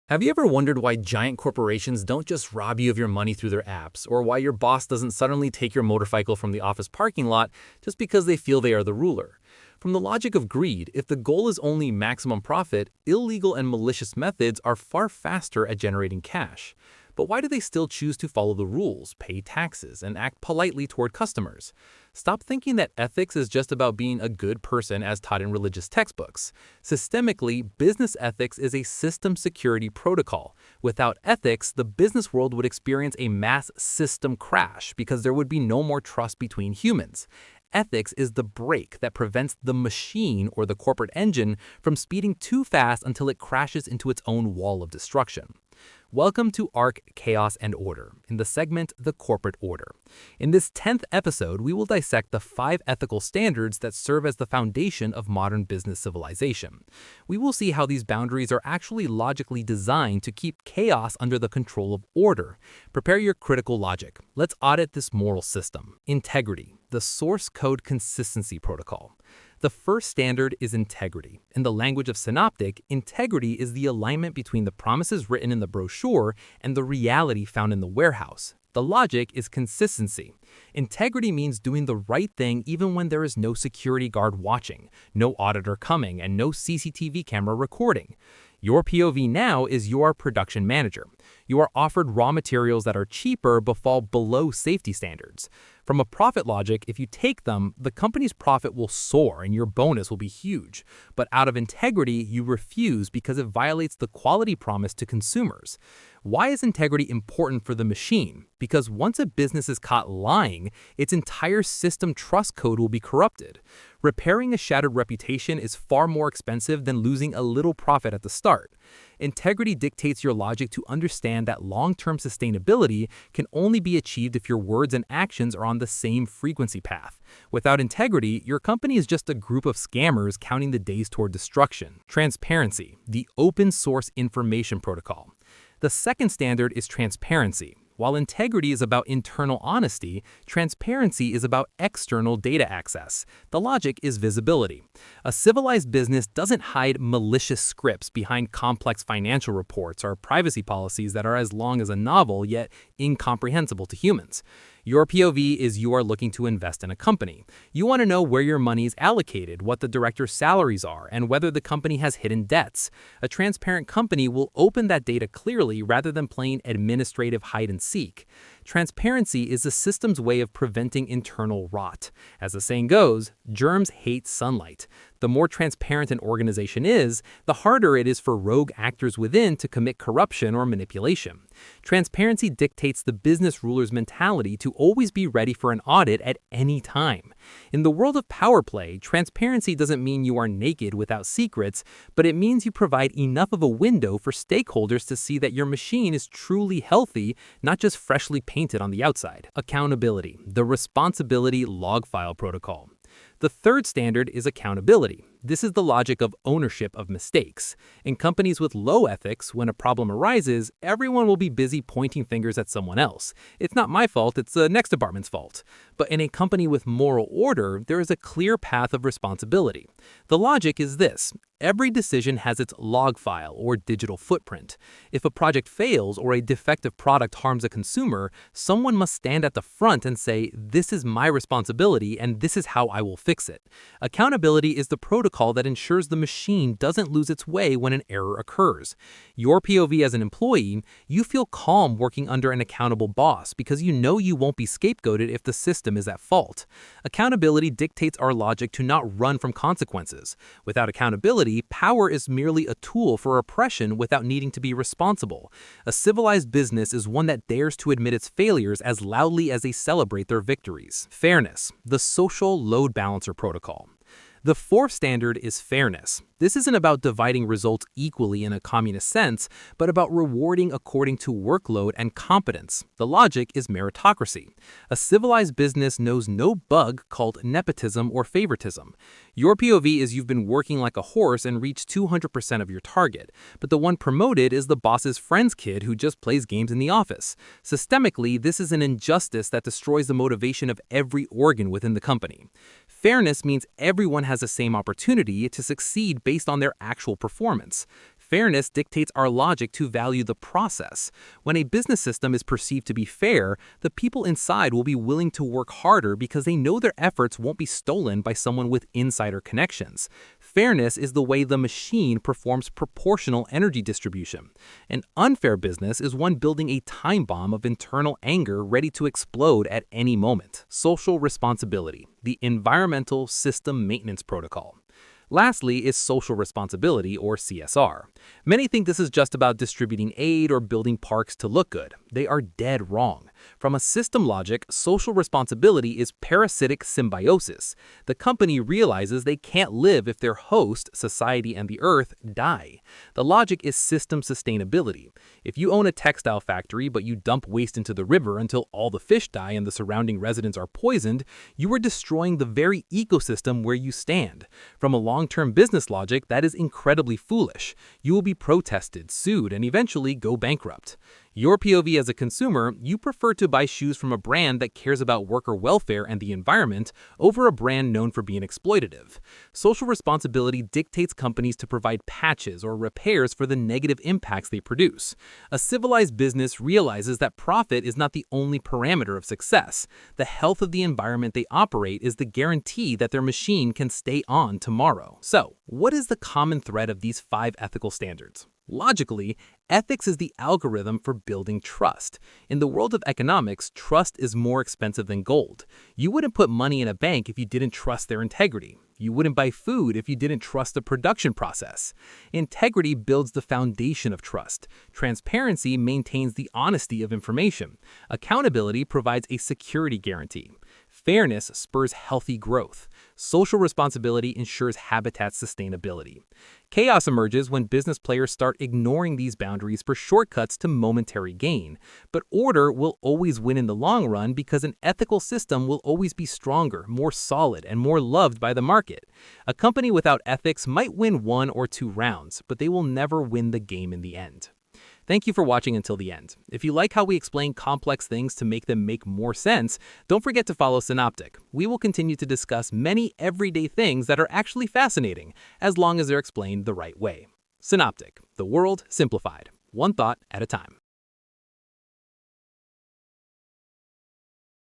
Have you ever wondered why giant corporations don't just rob you of your money through their apps, or why your boss doesn't suddenly take your motorcycle from the office parking lot just because they feel they are the ruler? From the logic of greed, if the goal is only maximum profit, illegal and malicious methods are far faster at generating cash. But why do they still choose to follow the rules, pay taxes, and act politely toward customers? Stop thinking that ethics is just about being a good person as taught in religious textbooks. Systemically, business ethics is a system security protocol. Without ethics, the business world would experience a mass system crash because there would be no more trust between humans. Ethics is the brake that prevents the machine or the corporate engine from speeding too fast until it crashes into its own wall of destruction. Welcome to Arc Chaos and Order, in the segment The Corporate Order. In this 10th episode, we will dissect the 5 ethical standards that serve as the foundation of modern business civilization. We will see how these boundaries are actually logically designed to keep chaos under the control of order. Prepare your critical logic. Let's audit this moral system. Integrity, the source code consistency protocol. The first standard is integrity. In the language of Synoptic, integrity is the alignment between the promises written in the brochure and the reality found in the warehouse. The logic is consistency. Integrity means doing the right thing even when there is no security guard watching, no auditor coming, and no CCTV camera recording. Your POV now is you are production manager. You are offered raw materials that are cheaper but fall below safety standards. From a profit logic, if you take them, the company's profit will soar and your bonus will be huge. But out of integrity, you refuse because it violates the quality promise to consumers. Why is integrity important for the machine? Because once a business is caught lying, its entire system trust code will be corrupted. Repairing a shattered reputation is far more expensive than losing a little profit at the start. Integrity dictates your logic to understand that long-term sustainability can only be achieved if your words and actions are on the same frequency path. Without integrity, your company is just a group of scammers counting the days toward destruction. Transparency, the open source information protocol. The second standard is transparency. While integrity is about internal honesty, transparency is about external data access. The logic is visibility. A civilized business doesn't hide malicious scripts behind complex financial reports or privacy policies that are as long as a novel yet incomprehensible to humans. Your POV is you are looking to invest in a company. You want to know where your money is allocated, what the director's salaries are, and whether the company has hidden debts. A transparent company will open that data clearly rather than playing administrative hide and seek. Transparency is the system's way of preventing internal rot. As the saying goes, germs hate sunlight. The more transparent an organization is, the harder it is for rogue actors within to commit corruption or manipulation. Transparency dictates the business ruler's mentality to always be ready for an audit at any time. In the world of power play, transparency doesn't mean you are naked without secrets, but it means you provide enough of a window for stakeholders to see that your machine is truly healthy, not just freshly painted on the outside. Accountability, the responsibility log file protocol. The third standard is accountability. This is the logic of ownership of mistakes. In companies with low ethics, when a problem arises, everyone will be busy pointing fingers at someone else. It's not my fault, it's the next department's fault. But in a company with moral order, there is a clear path of responsibility. The logic is this. Every decision has its log file or digital footprint. If a project fails or a defective product harms a consumer, someone must stand at the front and say, "This is my responsibility and this is how I will fix it." Accountability is the protocol that ensures the machine doesn't lose its way when an error occurs. Your POV as an employee, you feel calm working under an accountable boss because you know you won't be scapegoated if the system is at fault. Accountability dictates our logic to not run from consequences. Without accountability, power is merely a tool for oppression without needing to be responsible. A civilized business is one that dares to admit its failures as loudly as they celebrate their victories. Fairness, the social load balancer protocol. The fourth standard is fairness. This isn't about dividing results equally in a communist sense, but about rewarding according to workload and competence. The logic is meritocracy. A civilized business knows no bug called nepotism or favoritism. Your POV is you've been working like a horse and reached 200% of your target, but the one promoted is the boss's friend's kid who just plays games in the office. Systemically, this is an injustice that destroys the motivation of every organ within the company. Fairness means everyone has the same opportunity to succeed based on their actual performance. Fairness dictates our logic to value the process. When a business system is perceived to be fair, the people inside will be willing to work harder because they know their efforts won't be stolen by someone with insider connections. Fairness is the way the machine performs proportional energy distribution. An unfair business is one building a time bomb of internal anger ready to explode at any moment. Social responsibility, the environmental system maintenance protocol. Lastly is social responsibility, or CSR. Many think this is just about distributing aid or building parks to look good. They are dead wrong. From a system logic, social responsibility is parasitic symbiosis. The company realizes they can't live if their host, society and the earth, die. The logic is system sustainability. If you own a textile factory but you dump waste into the river until all the fish die and the surrounding residents are poisoned, you are destroying the very ecosystem where you stand. From a long-term business logic, that is incredibly foolish. You will be protested, sued, and eventually go bankrupt. Your POV as a consumer, you prefer to buy shoes from a brand that cares about worker welfare and the environment over a brand known for being exploitative. Social responsibility dictates companies to provide patches or repairs for the negative impacts they produce. A civilized business realizes that profit is not the only parameter of success. The health of the environment they operate is the guarantee that their machine can stay on tomorrow. So, what is the common thread of these 5 ethical standards? Logically, ethics is the algorithm for building trust. In the world of economics, trust is more expensive than gold. You wouldn't put money in a bank if you didn't trust their integrity. You wouldn't buy food if you didn't trust the production process. Integrity builds the foundation of trust. Transparency maintains the honesty of information. Accountability provides a security guarantee. Fairness spurs healthy growth. Social responsibility ensures habitat sustainability. Chaos emerges when business players start ignoring these boundaries for shortcuts to momentary gain. But order will always win in the long run because an ethical system will always be stronger, more solid, and more loved by the market. A company without ethics might win 1 or 2 rounds, but they will never win the game in the end. Thank you for watching until the end. If you like how we explain complex things to make them make more sense, don't forget to follow Synoptic. We will continue to discuss many everyday things that are actually fascinating, as long as they're explained the right way. Synoptic, the world simplified, one thought at a time.